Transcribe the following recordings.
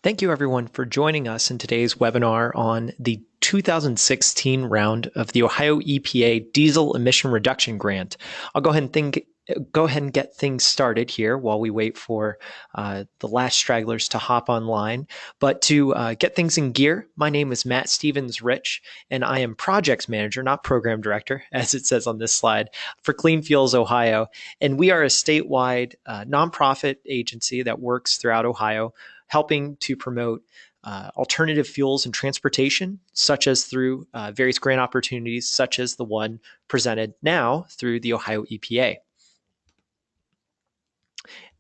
Thank you everyone for joining us in today's webinar on the 2016 round of the Ohio EPA Diesel Emission Reduction Grant. I'll go ahead and get things started here while we wait for the last stragglers to hop online. But to get things in gear, my name is Matt Stevens-Rich, and I am Projects Manager, not Program Director, as it says on this slide, for Clean Fuels Ohio. And we are a statewide nonprofit agency that works throughout Ohio, helping to promote alternative fuels and transportation, such as through various grant opportunities, such as the one presented now through the Ohio EPA.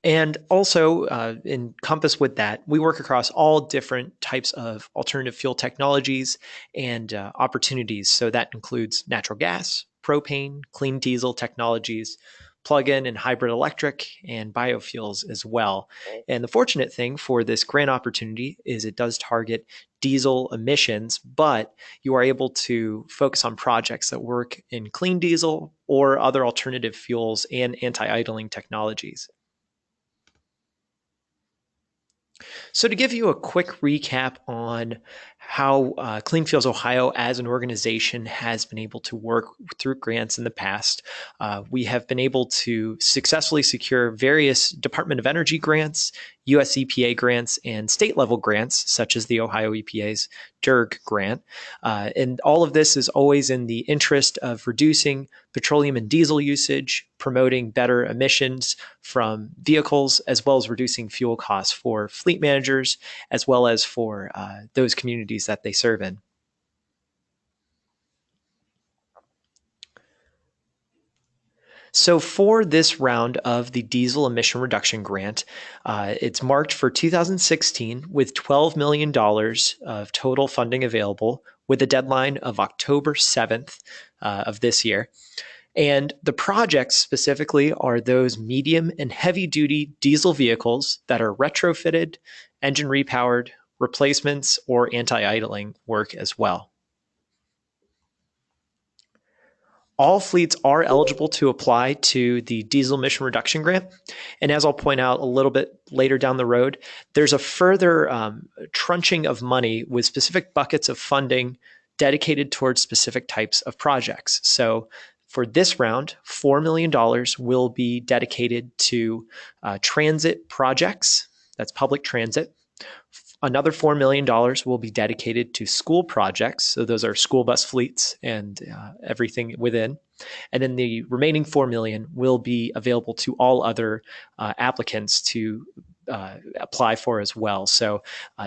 And also encompassed with that, we work across all different types of alternative fuel technologies and opportunities. So that includes natural gas, propane, clean diesel technologies, plug-in and hybrid electric, and biofuels as well. And the fortunate thing for this grant opportunity is it does target diesel emissions, but you are able to focus on projects that work in clean diesel or other alternative fuels and anti-idling technologies. So to give you a quick recap on how Clean Fuels Ohio as an organization has been able to work through grants in the past, we have been able to successfully secure various Department of Energy grants, US EPA grants, and state level grants, such as the Ohio EPA's DERG grant. And all of this is always in the interest of reducing petroleum and diesel usage, promoting better emissions from vehicles, as well as reducing fuel costs for fleet managers, as well as for those communities that they serve in. So for this round of the Diesel Emission Reduction Grant, it's marked for 2016 with $12 million of total funding available, with a deadline of October 7th of this year. And the projects specifically are those medium and heavy duty diesel vehicles that are retrofitted, engine repowered, replacements, or anti-idling work as well. All fleets are eligible to apply to the Diesel Emission Reduction Grant. And as I'll point out a little bit later down the road, there's a further trunching of money with specific buckets of funding dedicated towards specific types of projects. So for this round, $4 million will be dedicated to transit projects. That's public transit. Another $4 million will be dedicated to school projects. So those are school bus fleets and everything within. And then the remaining $4 million will be available to all other applicants to apply for as well. So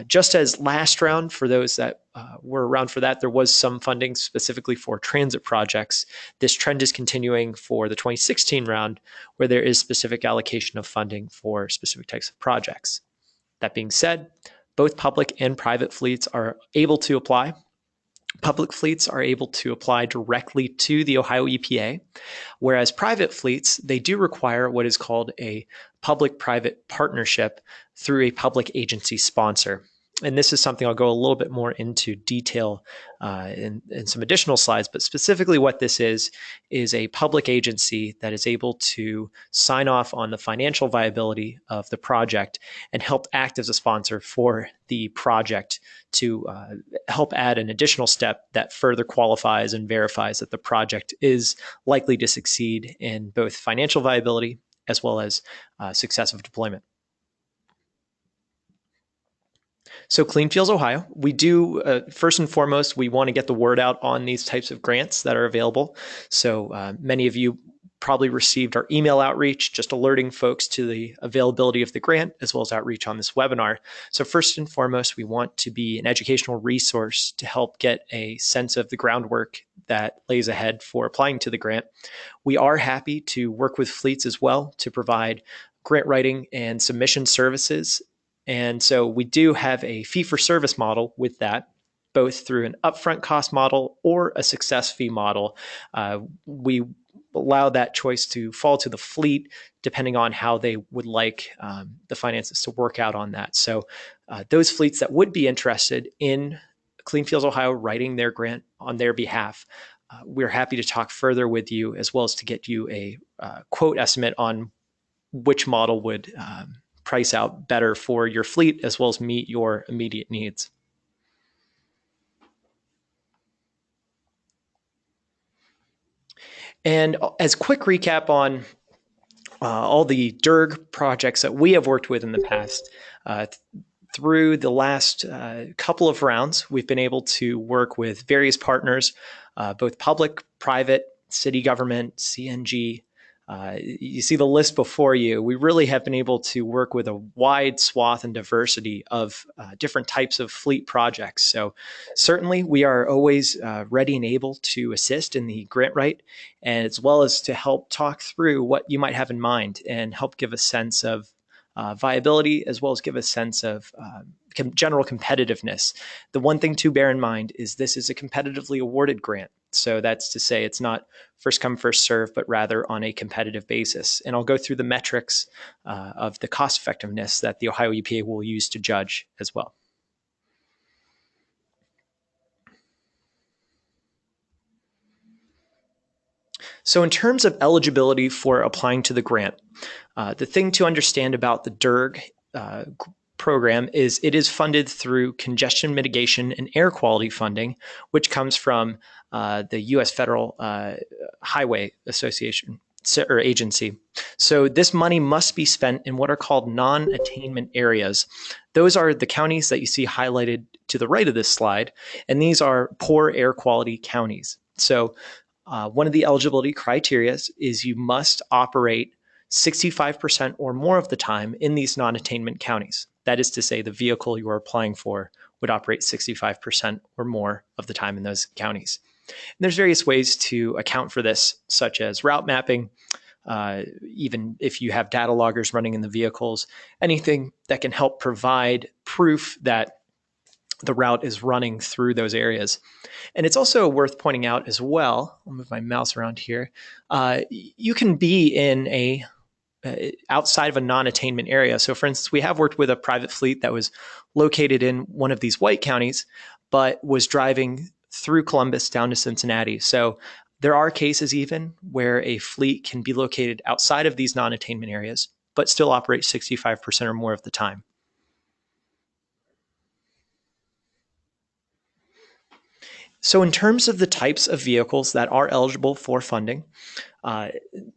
just as last round, for those that were around for that, there was some funding specifically for transit projects. This trend is continuing for the 2016 round, where there is specific allocation of funding for specific types of projects. That being said, both public and private fleets are able to apply. Public fleets are able to apply directly to the Ohio EPA, whereas private fleets, they do require what is called a public-private partnership through a public agency sponsor. And this is something I'll go a little bit more into detail in some additional slides, but specifically what this is a public agency that is able to sign off on the financial viability of the project and help act as a sponsor for the project to help add an additional step that further qualifies and verifies that the project is likely to succeed in both financial viability as well as success of deployment. So Clean Fuels Ohio, we do, first and foremost, we want to get the word out on these types of grants that are available. So many of you probably received our email outreach, just alerting folks to the availability of the grant, as well as outreach on this webinar. So first and foremost, we want to be an educational resource to help get a sense of the groundwork that lays ahead for applying to the grant. We are happy to work with fleets as well to provide grant writing and submission services. And so we do have a fee-for-service model with that, both through an upfront cost model or a success fee model. We allow that choice to fall to the fleet depending on how they would like the finances to work out on that. So those fleets that would be interested in Clean Fuels Ohio writing their grant on their behalf, we're happy to talk further with you, as well as to get you a quote estimate on which model would price out better for your fleet as well as meet your immediate needs. And as quick recap on all the DERG projects that we have worked with in the past, through the last couple of rounds, we've been able to work with various partners, both public, private, city government, CNG. You see the list before you. We really have been able to work with a wide swath and diversity of different types of fleet projects. So certainly we are always ready and able to assist in the grant write, and as well as to help talk through what you might have in mind and help give a sense of viability, as well as give a sense of general competitiveness. The one thing to bear in mind is this is a competitively awarded grant. So that's to say it's not first come, first serve, but rather on a competitive basis. And I'll go through the metrics of the cost effectiveness that the Ohio EPA will use to judge as well. So in terms of eligibility for applying to the grant, the thing to understand about the DERG program is it is funded through congestion mitigation and air quality funding, which comes from the U.S. Federal Highway Association or agency. So this money must be spent in what are called non-attainment areas. Those are the counties that you see highlighted to the right of this slide, and these are poor air quality counties. So one of the eligibility criteria is you must operate 65% or more of the time in these non-attainment counties. That is to say, the vehicle you are applying for would operate 65% or more of the time in those counties. And there's various ways to account for this, such as route mapping, even if you have data loggers running in the vehicles, anything that can help provide proof that the route is running through those areas. And it's also worth pointing out as well, I'll move my mouse around here, you can be in a outside of a non-attainment area. So for instance, we have worked with a private fleet that was located in one of these white counties, but was driving through Columbus down to Cincinnati. So there are cases even where a fleet can be located outside of these non-attainment areas, but still operate 65% or more of the time. So in terms of the types of vehicles that are eligible for funding,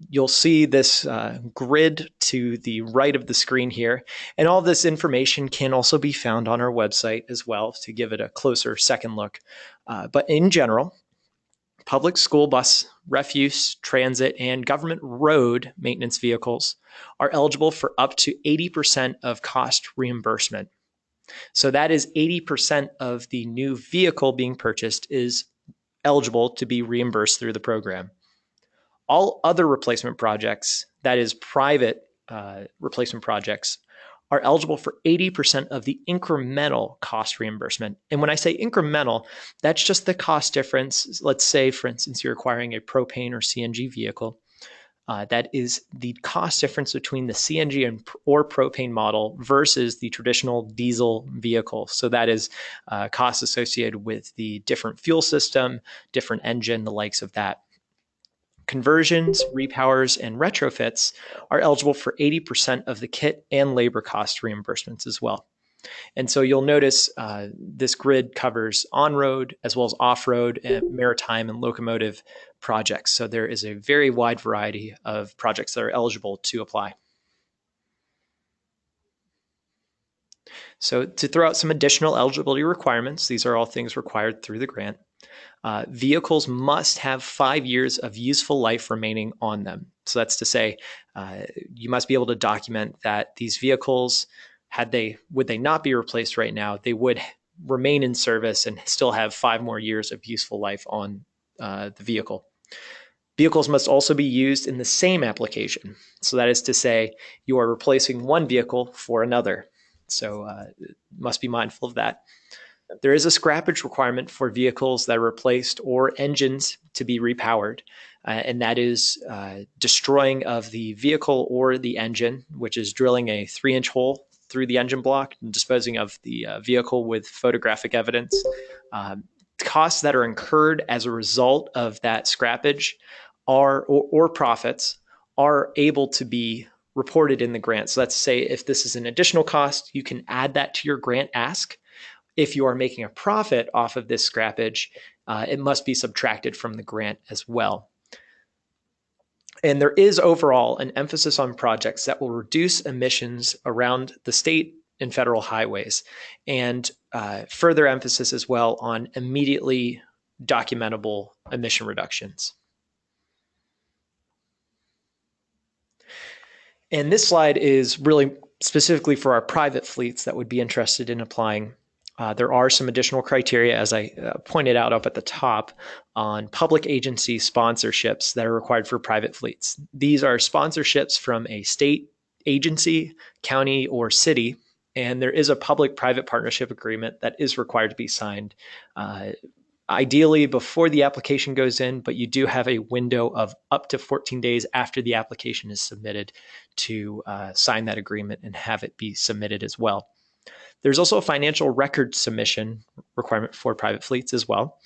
you'll see this grid to the right of the screen here. And all this information can also be found on our website as well to give it a closer second look. But in general, public school bus, refuse, transit, and government road maintenance vehicles are eligible for up to 80% of cost reimbursement. So that is 80% of the new vehicle being purchased is eligible to be reimbursed through the program. All other replacement projects, that is private replacement projects, are eligible for 80% of the incremental cost reimbursement. And when I say incremental, that's just the cost difference. Let's say, for instance, you're acquiring a propane or CNG vehicle. That is the cost difference between the CNG or propane model versus the traditional diesel vehicle. So that is costs associated with the different fuel system, different engine, the likes of that. Conversions, repowers, and retrofits are eligible for 80% of the kit and labor cost reimbursements as well. And so you'll notice this grid covers on-road as well as off-road, and maritime and locomotive projects. So there is a very wide variety of projects that are eligible to apply. So to throw out some additional eligibility requirements, these are all things required through the grant. Vehicles must have 5 years of useful life remaining on them. So that's to say, you must be able to document that these vehicles, would they not be replaced right now, they would remain in service and still have 5 more years of useful life on the vehicle. Vehicles must also be used in the same application. So that is to say, you are replacing one vehicle for another. So must be mindful of that. There is a scrappage requirement for vehicles that are replaced or engines to be repowered, and that is destroying of the vehicle or the engine, which is drilling a 3-inch hole through the engine block and disposing of the vehicle with photographic evidence. Costs that are incurred as a result of that scrappage or profits are able to be reported in the grant. So let's say if this is an additional cost, you can add that to your grant ask. If you are making a profit off of this scrappage, it must be subtracted from the grant as well. And there is overall an emphasis on projects that will reduce emissions around the state and federal highways, and further emphasis as well on immediately documentable emission reductions. And this slide is really specifically for our private fleets that would be interested in applying. There are some additional criteria, as I pointed out up at the top, on public agency sponsorships that are required for private fleets. These are sponsorships from a state agency, county, or city, and there is a public-private partnership agreement that is required to be signed, ideally before the application goes in, but you do have a window of up to 14 days after the application is submitted to sign that agreement and have it be submitted as well. There's also a financial record submission requirement for private fleets as well.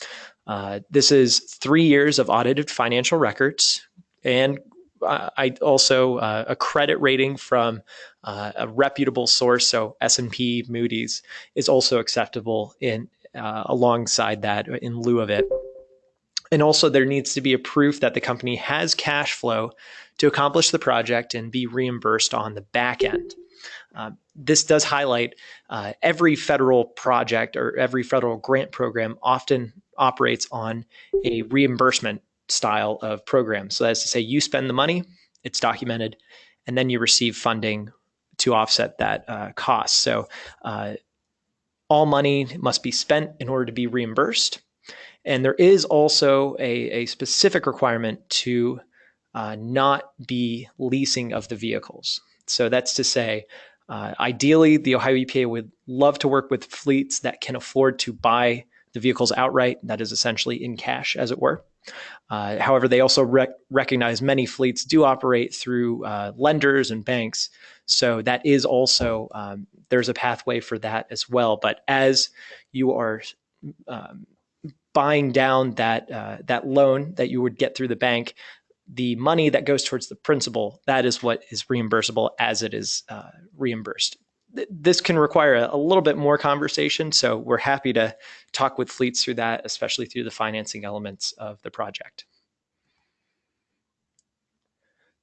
This is 3 years of audited financial records, and I also a credit rating from a reputable source, so S&P, Moody's, is also acceptable in alongside that in lieu of it. And also there needs to be a proof that the company has cash flow to accomplish the project and be reimbursed on the back end. This does highlight every federal project or every federal grant program often operates on a reimbursement style of program. So that's to say you spend the money, it's documented, and then you receive funding to offset that cost. So all money must be spent in order to be reimbursed. And there is also a specific requirement to not be leasing of the vehicles. So that's to say, ideally, the Ohio EPA would love to work with fleets that can afford to buy the vehicles outright. That is essentially in cash, as it were. However, they also recognize many fleets do operate through lenders and banks. So that is also, there's a pathway for that as well. But as you are buying down that loan that you would get through the bank, the money that goes towards the principal, that is what is reimbursable as it is reimbursed. This can require a little bit more conversation, so we're happy to talk with fleets through that, especially through the financing elements of the project.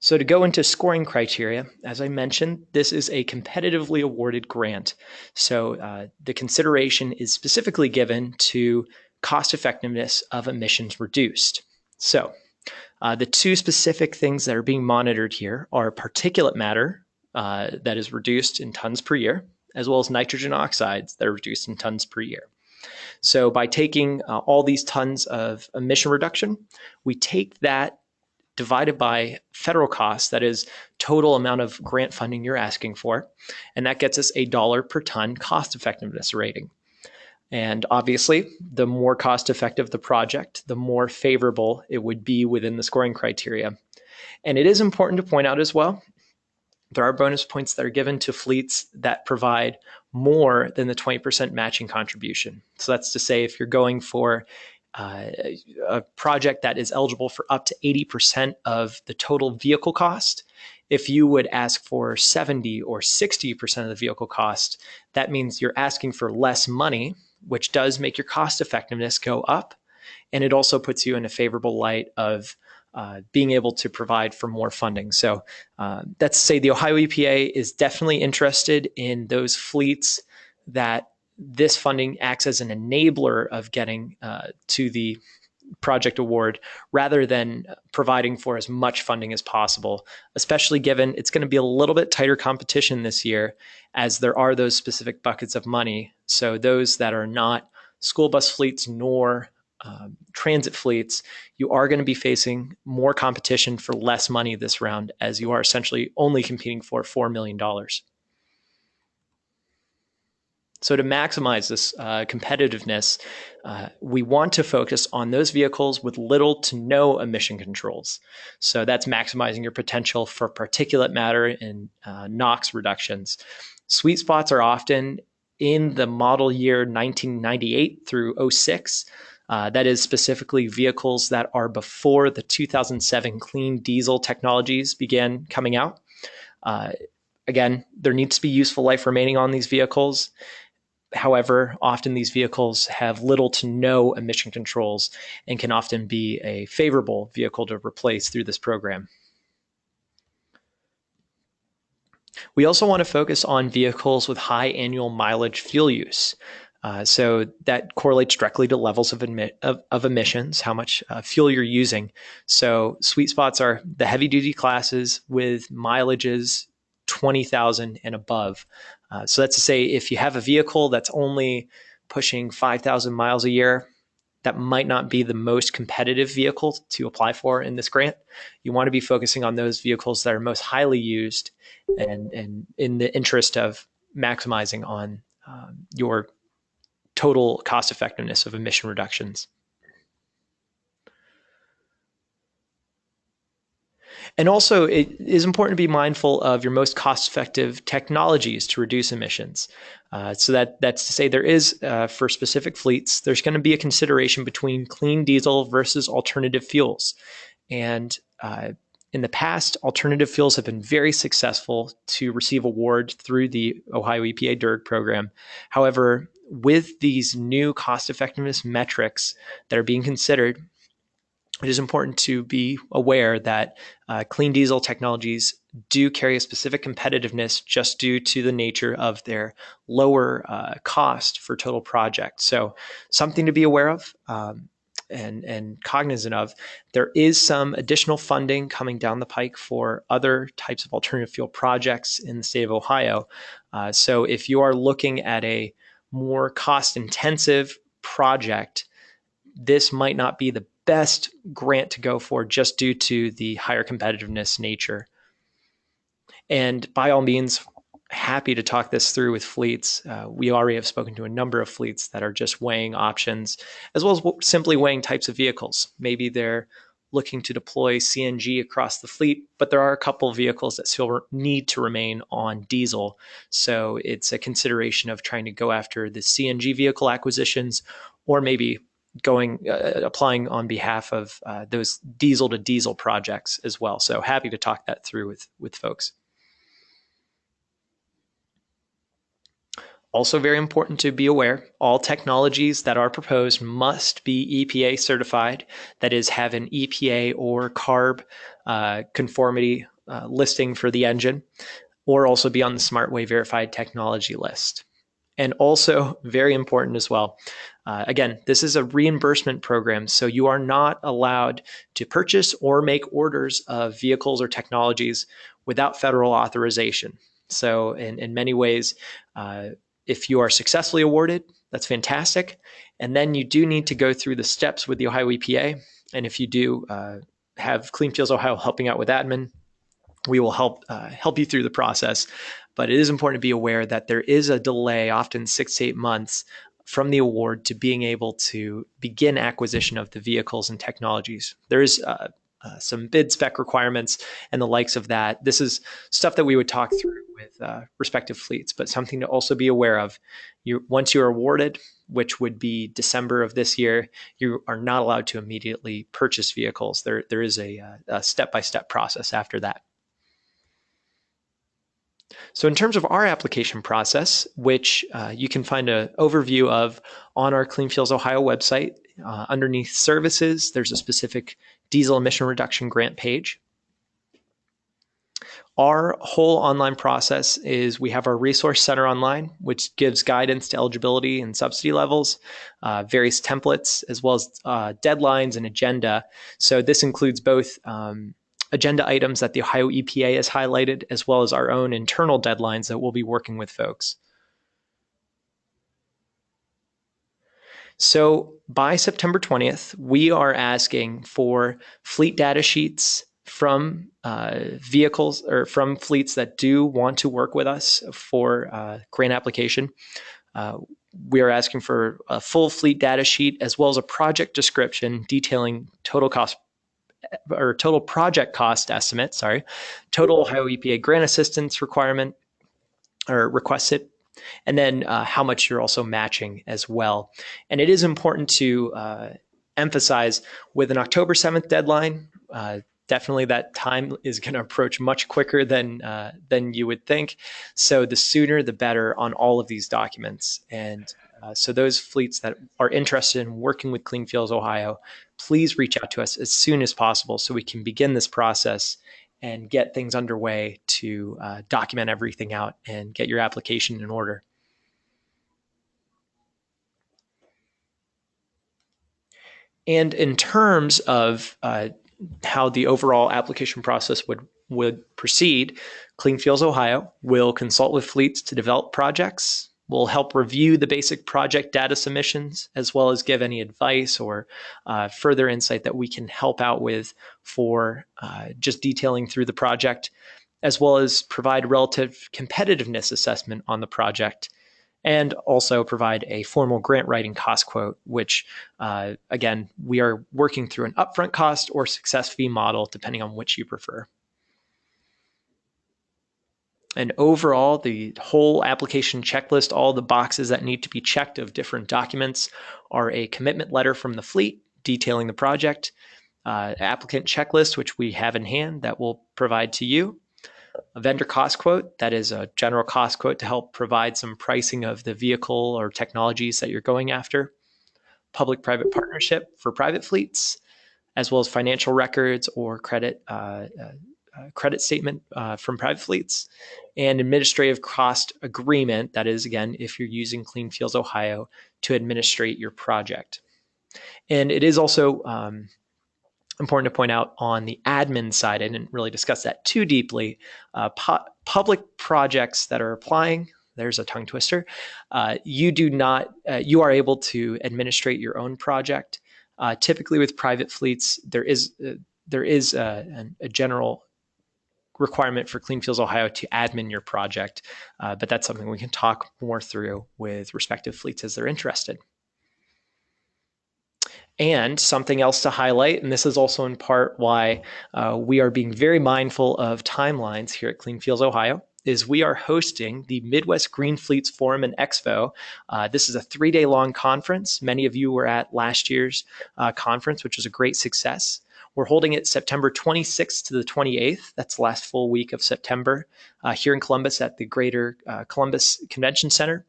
So to go into scoring criteria, as I mentioned, this is a competitively awarded grant. So the consideration is specifically given to cost effectiveness of emissions reduced. So the two specific things that are being monitored here are particulate matter that is reduced in tons per year, as well as nitrogen oxides that are reduced in tons per year. So by taking all these tons of emission reduction, we take that divided by federal costs, that is total amount of grant funding you're asking for, and that gets us a $1 per ton cost effectiveness rating. And obviously, the more cost effective the project, the more favorable it would be within the scoring criteria. And it is important to point out as well, there are bonus points that are given to fleets that provide more than the 20% matching contribution. So that's to say, if you're going for a project that is eligible for up to 80% of the total vehicle cost, if you would ask for 70 or 60% of the vehicle cost, that means you're asking for less money, which does make your cost effectiveness go up. And it also puts you in a favorable light of being able to provide for more funding. So that's to say the Ohio EPA is definitely interested in those fleets that this funding acts as an enabler of getting to the project award rather than providing for as much funding as possible, especially given it's going to be a little bit tighter competition this year as there are those specific buckets of money. So those that are not school bus fleets nor transit fleets, you are going to be facing more competition for less money this round, as you are essentially only competing for $4 million. So to maximize this competitiveness, we want to focus on those vehicles with little to no emission controls. So that's maximizing your potential for particulate matter and NOx reductions. Sweet spots are often in the model year 1998 through 06. That is specifically vehicles that are before the 2007 clean diesel technologies began coming out. Again, there needs to be useful life remaining on these vehicles. However, often these vehicles have little to no emission controls and can often be a favorable vehicle to replace through this program. We also want to focus on vehicles with high annual mileage fuel use. So that correlates directly to levels of emissions, how much fuel you're using. So sweet spots are the heavy duty classes with mileages 20,000 and above. So that's to say, if you have a vehicle that's only pushing 5,000 miles a year, that might not be the most competitive vehicle to apply for in this grant. You want to be focusing on those vehicles that are most highly used and in the interest of maximizing on your total cost effectiveness of emission reductions. And also, it is important to be mindful of your most cost-effective technologies to reduce emissions. So that's to say, there is, for specific fleets, there's going to be a consideration between clean diesel versus alternative fuels. And in the past, alternative fuels have been very successful to receive awards through the Ohio EPA DERG program. However, with these new cost-effectiveness metrics that are being considered, it is important to be aware that clean diesel technologies do carry a specific competitiveness just due to the nature of their lower cost for total project. So something to be aware of and cognizant of. There is some additional funding coming down the pike for other types of alternative fuel projects in the state of Ohio. So if you are looking at a more cost-intensive project, this might not be the best grant to go for just due to the higher competitiveness nature. And by all means, happy to talk this through with fleets. We already have spoken to a number of fleets that are just weighing options, as well as simply weighing types of vehicles. Maybe they're looking to deploy CNG across the fleet, but there are a couple of vehicles that still need to remain on diesel. So it's a consideration of trying to go after the CNG vehicle acquisitions, or maybe applying on behalf of those diesel to diesel projects as well. So happy to talk that through with folks. Also very important to be aware, all technologies that are proposed must be EPA certified, that is, have an EPA or CARB conformity listing for the engine, or also be on the SmartWay verified technology list. And also very important as well, again, this is a reimbursement program, so you are not allowed to purchase or make orders of vehicles or technologies without federal authorization. So in many ways, if you are successfully awarded, that's fantastic. And then you do need to go through the steps with the Ohio EPA. And if you do have Clean Fuels Ohio helping out with admin, we will help you through the process. But it is important to be aware that there is a delay, often 6 to 8 months, from the award to being able to begin acquisition of the vehicles and technologies. There is some bid spec requirements and the likes of that. This is stuff that we would talk through with respective fleets, but something to also be aware of. Once you're awarded, which would be December of this year, you are not allowed to immediately purchase vehicles. There is a step-by-step process after that. So in terms of our application process, which you can find an overview of on our Clean Fuels Ohio website, underneath services, there's a specific diesel emission reduction grant page. Our whole online process is we have our resource center online, which gives guidance to eligibility and subsidy levels, various templates, as well as deadlines and agenda. So this includes both agenda items that the Ohio EPA has highlighted, as well as our own internal deadlines that we'll be working with folks. So by September 20th, we are asking for fleet data sheets from vehicles or from fleets that do want to work with us for grant application. We are asking for a full fleet data sheet as well as a project description detailing total project cost estimate, total Ohio EPA grant assistance requirement or requested, and then how much you're also matching as well. And it is important to emphasize with an October 7th deadline, definitely that time is going to approach much quicker than you would think. So the sooner the better on all of these documents. And so those fleets that are interested in working with Clean Fuels Ohio, please reach out to us as soon as possible so we can begin this process and get things underway to document everything out and get your application in order. And in terms of how the overall application process would proceed, Clean Fuels Ohio will consult with fleets to develop projects. We'll help review the basic project data submissions, as well as give any advice or further insight that we can help out with for just detailing through the project, as well as provide relative competitiveness assessment on the project, and also provide a formal grant writing cost quote, which, again, we are working through an upfront cost or success fee model, depending on which you prefer. And overall, the whole application checklist, all the boxes that need to be checked of different documents, are a commitment letter from the fleet detailing the project, applicant checklist, which we have in hand that we'll provide to you, a vendor cost quote, that is a general cost quote to help provide some pricing of the vehicle or technologies that you're going after, public-private partnership for private fleets, as well as financial records or credit statement from private fleets, and administrative cost agreement, that is, again, if you're using Clean Fuels Ohio to administrate your project. And it is also important to point out on the admin side, I didn't really discuss that too deeply. Public projects that are applying, there's a tongue twister. You are able to administrate your own project. Typically, with private fleets, there is a general requirement for Clean Fuels Ohio to admin your project, but that's something we can talk more through with respective fleets as they're interested. And something else to highlight, and this is also in part why we are being very mindful of timelines here at Clean Fuels Ohio, is we are hosting the Midwest Green Fleets Forum and Expo. This is a 3-day long conference. Many of you were at last year's conference, which was a great success. We're holding it September 26th to the 28th. That's the last full week of September here in Columbus at the Greater Columbus Convention Center.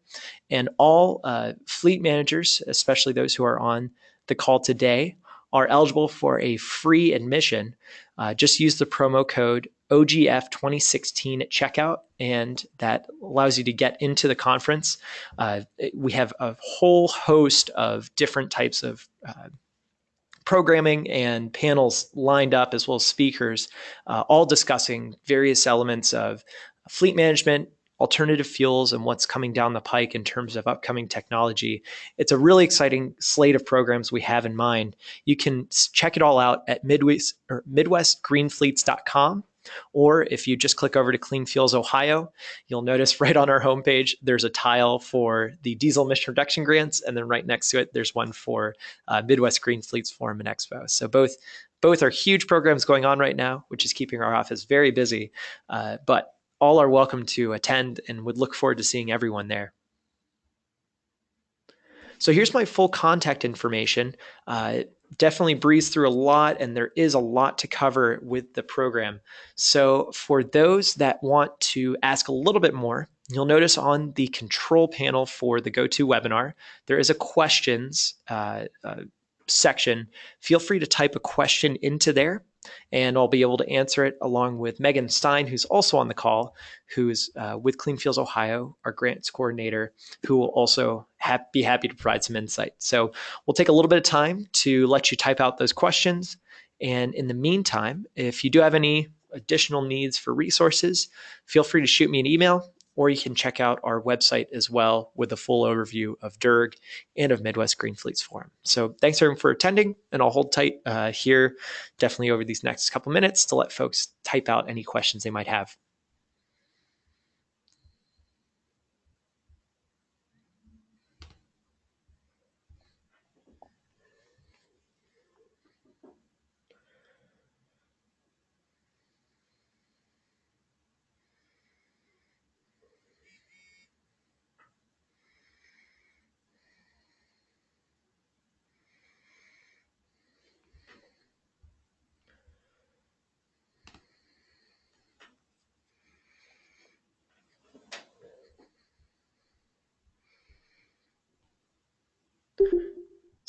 And all fleet managers, especially those who are on the call today, are eligible for a free admission. Just use the promo code OGF 2016 at checkout, and that allows you to get into the conference. We have a whole host of different types of programming and panels lined up, as well as speakers, all discussing various elements of fleet management, alternative fuels, and what's coming down the pike in terms of upcoming technology. It's a really exciting slate of programs we have in mind. You can check it all out at midwestgreenfleets.com. Or if you just click over to Clean Fuels Ohio, you'll notice right on our homepage, there's a tile for the diesel emission reduction grants. And then right next to it, there's one for Midwest Green Fleets Forum and Expo. So both are huge programs going on right now, which is keeping our office very busy. But all are welcome to attend and would look forward to seeing everyone there. So here's my full contact information. Definitely breeze through a lot, and there is a lot to cover with the program. So for those that want to ask a little bit more, you'll notice on the control panel for the GoToWebinar, there is a questions section. Feel free to type a question into there, and I'll be able to answer it along with Megan Stein, who's also on the call, who's with Clean Fuels Ohio, our grants coordinator, who will also be happy to provide some insight. So we'll take a little bit of time to let you type out those questions. And in the meantime, if you do have any additional needs for resources, feel free to shoot me an email, or you can check out our website as well with a full overview of DERG and of Midwest Green Fleets Forum. So thanks everyone for attending, and I'll hold tight here definitely over these next couple minutes to let folks type out any questions they might have.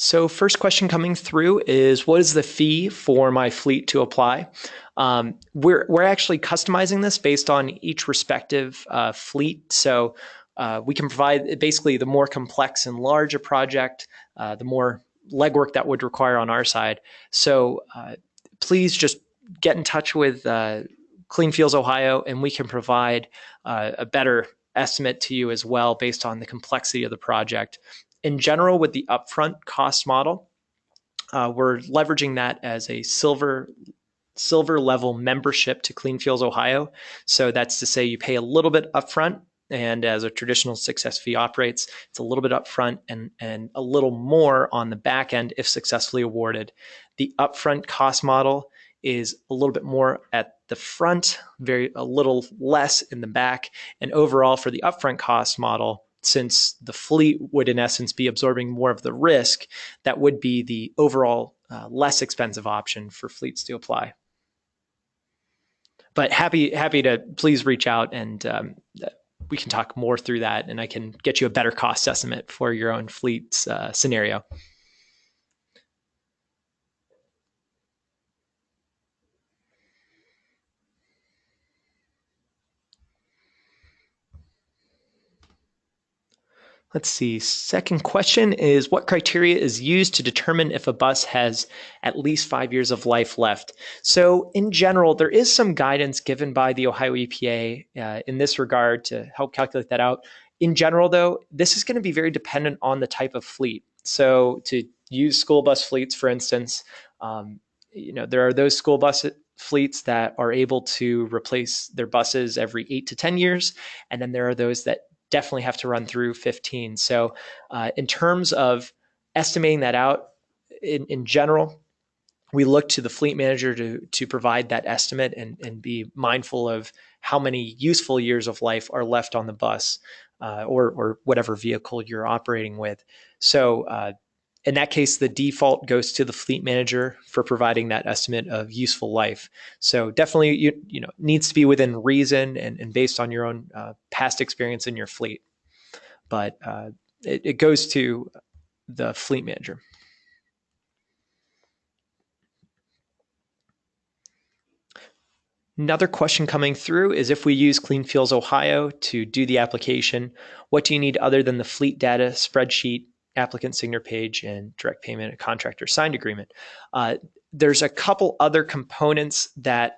So first question coming through is, what is the fee for my fleet to apply? We're actually customizing this based on each respective fleet. So we can provide basically the more complex and large a project, the more legwork that would require on our side. So please just get in touch with Clean Fuels Ohio, and we can provide a better estimate to you as well based on the complexity of the project. In general, with the upfront cost model, we're leveraging that as a silver level membership to Clean Fuels Ohio. So that's to say you pay a little bit upfront, and as a traditional success fee operates, it's a little bit upfront and a little more on the back end if successfully awarded. The upfront cost model is a little bit more at the front, a little less in the back. And overall, for the upfront cost model, since the fleet would in essence be absorbing more of the risk, that would be the overall less expensive option for fleets to apply. But happy to please reach out, and we can talk more through that, and I can get you a better cost estimate for your own fleet's scenario. Let's see. Second question is, what criteria is used to determine if a bus has at least 5 years of life left? So in general, there is some guidance given by the Ohio EPA in this regard to help calculate that out. In general, though, this is going to be very dependent on the type of fleet. So to use school bus fleets, for instance, there are those school bus fleets that are able to replace their buses every 8 to 10 years. And then there are those that definitely have to run through 15. So in terms of estimating that out, in general, we look to the fleet manager to provide that estimate and be mindful of how many useful years of life are left on the bus or whatever vehicle you're operating with. So in that case, the default goes to the fleet manager for providing that estimate of useful life. So definitely, needs to be within reason and based on your own past experience in your fleet. But it goes to the fleet manager. Another question coming through is, if we use Clean Fuels Ohio to do the application, what do you need other than the fleet data spreadsheet, applicant signature page, and direct payment and contractor signed agreement? There's a couple other components that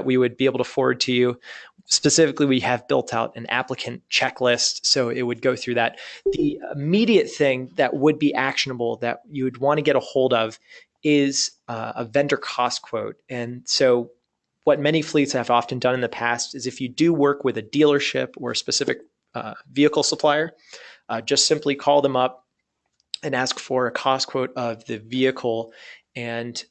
we would be able to forward to you. Specifically, we have built out an applicant checklist, so it would go through that. The immediate thing that would be actionable that you would want to get a hold of is a vendor cost quote. And so what many fleets have often done in the past is, if you do work with a dealership or a specific vehicle supplier, just simply call them up and ask for a cost quote of the vehicle. And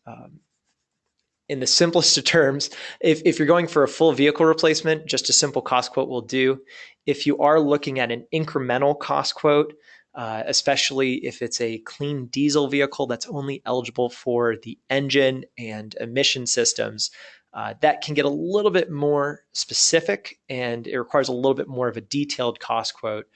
in the simplest of terms, if you're going for a full vehicle replacement, just a simple cost quote will do. If you are looking at an incremental cost quote, especially if it's a clean diesel vehicle that's only eligible for the engine and emission systems, that can get a little bit more specific, and it requires a little bit more of a detailed cost quote.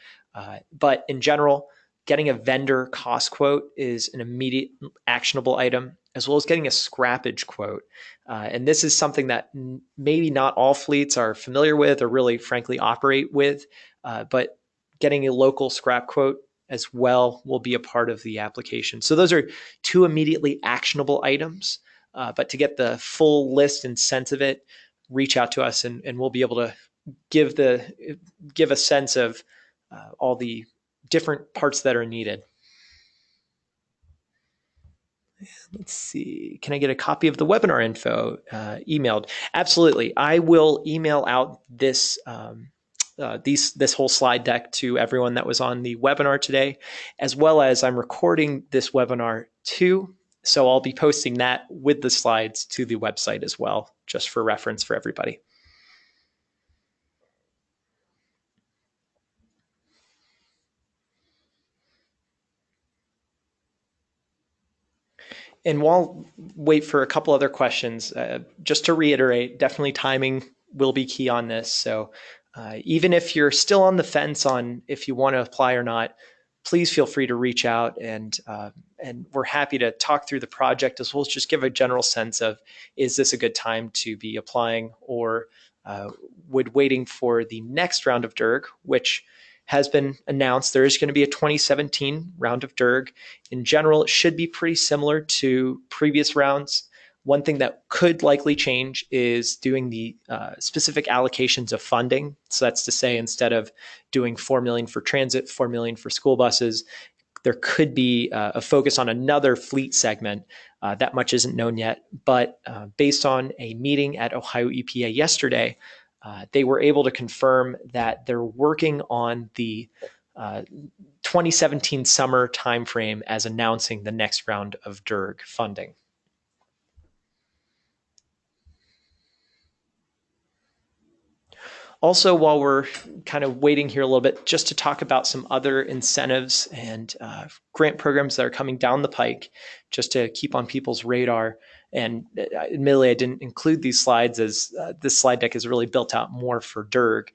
But in general, getting a vendor cost quote is an immediate actionable item, as well as getting a scrappage quote. And this is something that maybe not all fleets are familiar with or really, frankly, operate with. But getting a local scrap quote as well will be a part of the application. So those are two immediately actionable items. But to get the full list and sense of it, reach out to us, and we'll be able to give a sense of all the different parts that are needed. Let's see. Can I get a copy of the webinar info emailed? Absolutely. I will email out this whole slide deck to everyone that was on the webinar today, as well as I'm recording this webinar too. So I'll be posting that with the slides to the website as well, just for reference for everybody. And while wait for a couple other questions, just to reiterate, definitely timing will be key on this. So even if you're still on the fence on if you want to apply or not, please feel free to reach out, and we're happy to talk through the project as well as just give a general sense of, is this a good time to be applying, or would waiting for the next round of DERG, which has been announced. There is going to be a 2017 round of DERG. In general, it should be pretty similar to previous rounds. One thing that could likely change is doing the specific allocations of funding. So that's to say, instead of doing $4 million for transit, $4 million for school buses, there could be a focus on another fleet segment. That much isn't known yet, but based on a meeting at Ohio EPA yesterday, they were able to confirm that they're working on the 2017 summer timeframe as announcing the next round of DERG funding. Also, while we're kind of waiting here a little bit, just to talk about some other incentives and grant programs that are coming down the pike, just to keep on people's radar. And admittedly, I didn't include these slides, as this slide deck is really built out more for DERG.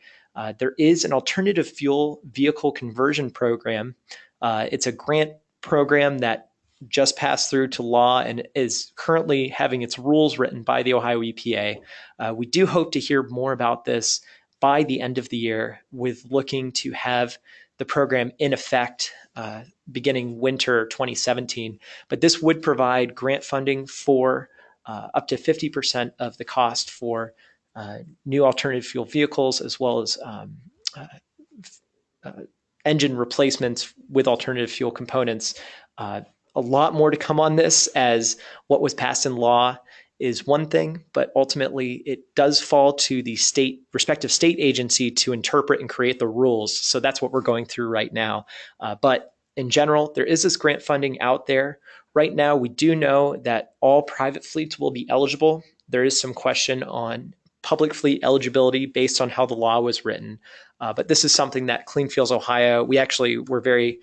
There is an alternative fuel vehicle conversion program. It's a grant program that just passed through to law and is currently having its rules written by the Ohio EPA. We do hope to hear more about this by the end of the year, with looking to have the program in effect beginning winter 2017. But this would provide grant funding for up to 50% of the cost for new alternative fuel vehicles, as well as engine replacements with alternative fuel components. A lot more to come on this, as what was passed in law is one thing, but ultimately it does fall to the respective state agency to interpret and create the rules. So that's what we're going through right now. But in general, there is this grant funding out there. Right now, we do know that all private fleets will be eligible. There is some question on public fleet eligibility based on how the law was written. But this is something that Clean Fuels Ohio, we actually were very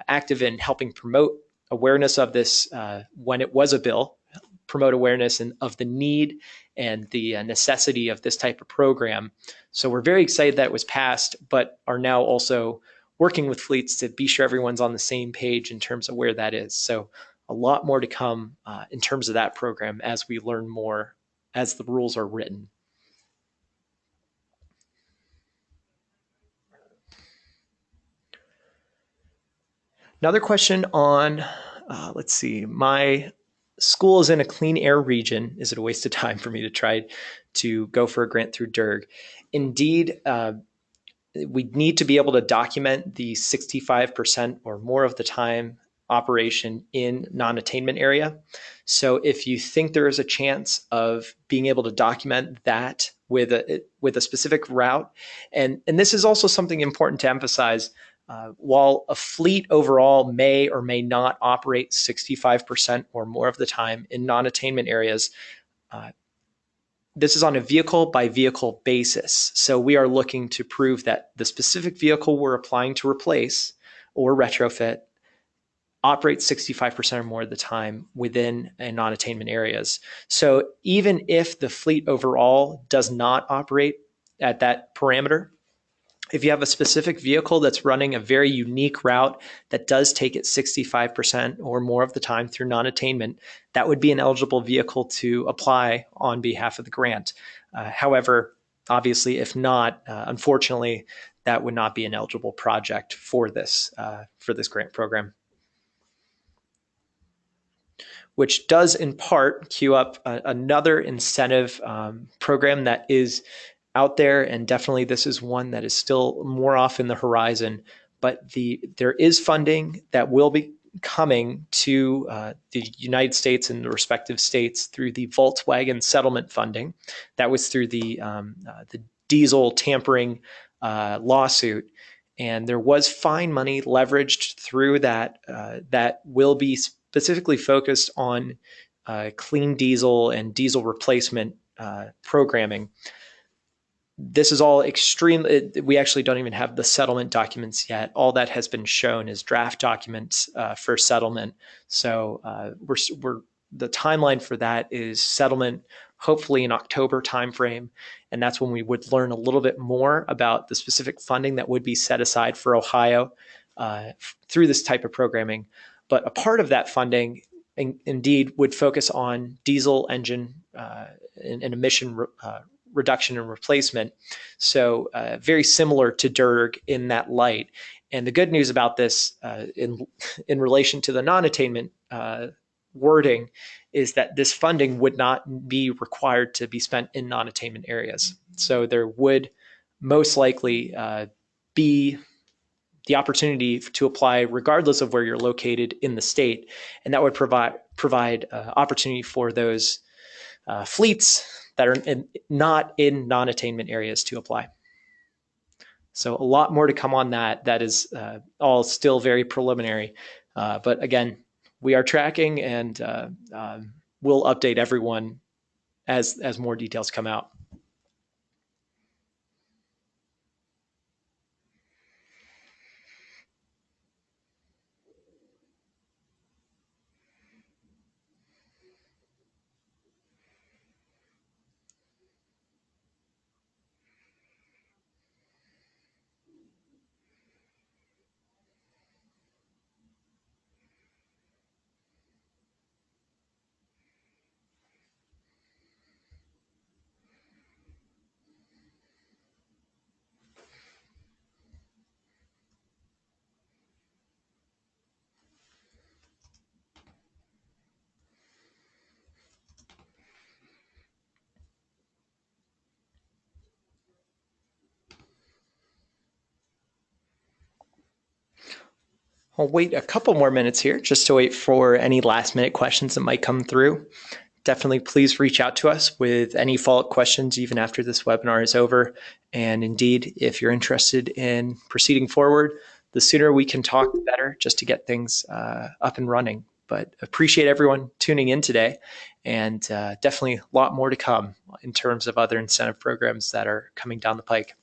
active in helping promote awareness of this when it was a bill, promote awareness of the need and the necessity of this type of program. So we're very excited that it was passed, but are now also working with fleets to be sure everyone's on the same page in terms of where that is. So a lot more to come in terms of that program as we learn more as the rules are written. Another question on, let's see, my school is in a clean air region. Is it a waste of time for me to try to go for a grant through DERG? Indeed, we need to be able to document the 65% or more of the time operation in non-attainment area. So if you think there is a chance of being able to document that with a specific route, and this is also something important to emphasize, while a fleet overall may or may not operate 65% or more of the time in non-attainment areas, this is on a vehicle by vehicle basis. So we are looking to prove that the specific vehicle we're applying to replace or retrofit operates 65% or more of the time within non-attainment areas. So even if the fleet overall does not operate at that parameter, if you have a specific vehicle that's running a very unique route that does take it 65% or more of the time through non-attainment, that would be an eligible vehicle to apply on behalf of the grant. However, obviously, if not, unfortunately, that would not be an eligible project for this grant program. Which does in part queue up another incentive program that is out there, and definitely this is one that is still more off in the horizon, but there is funding that will be coming to the United States and the respective states through the Volkswagen settlement funding. That was through the diesel tampering lawsuit, and there was fine money leveraged through that that will be specifically focused on clean diesel and diesel replacement programming. This is all we actually don't even have the settlement documents yet. All that has been shown is draft documents for settlement. So the timeline for that is settlement, hopefully in October timeframe. And that's when we would learn a little bit more about the specific funding that would be set aside for Ohio. through this type of programming. But a part of that funding indeed would focus on diesel engine and emission reduction and replacement. So very similar to DERG in that light. And the good news about this in relation to the non-attainment wording is that this funding would not be required to be spent in non-attainment areas. So there would most likely be the opportunity to apply regardless of where you're located in the state. And that would provide opportunity for those fleets that are not in non-attainment areas to apply. So a lot more to come on that. That is all still very preliminary. But again, we are tracking, and we'll update everyone as more details come out. I'll wait a couple more minutes here just to wait for any last minute questions that might come through. Definitely please reach out to us with any follow-up questions even after this webinar is over. And indeed, if you're interested in proceeding forward, the sooner we can talk, the better, just to get things up and running. But appreciate everyone tuning in today, and definitely a lot more to come in terms of other incentive programs that are coming down the pike.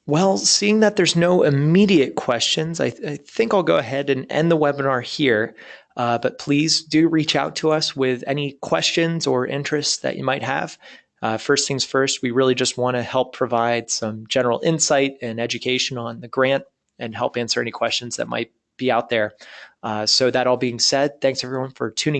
Well, seeing that there's no immediate questions, I think I'll go ahead and end the webinar here. But please do reach out to us with any questions or interests that you might have. First things first, we really just want to help provide some general insight and education on the grant and help answer any questions that might be out there. So that all being said, thanks everyone for tuning in.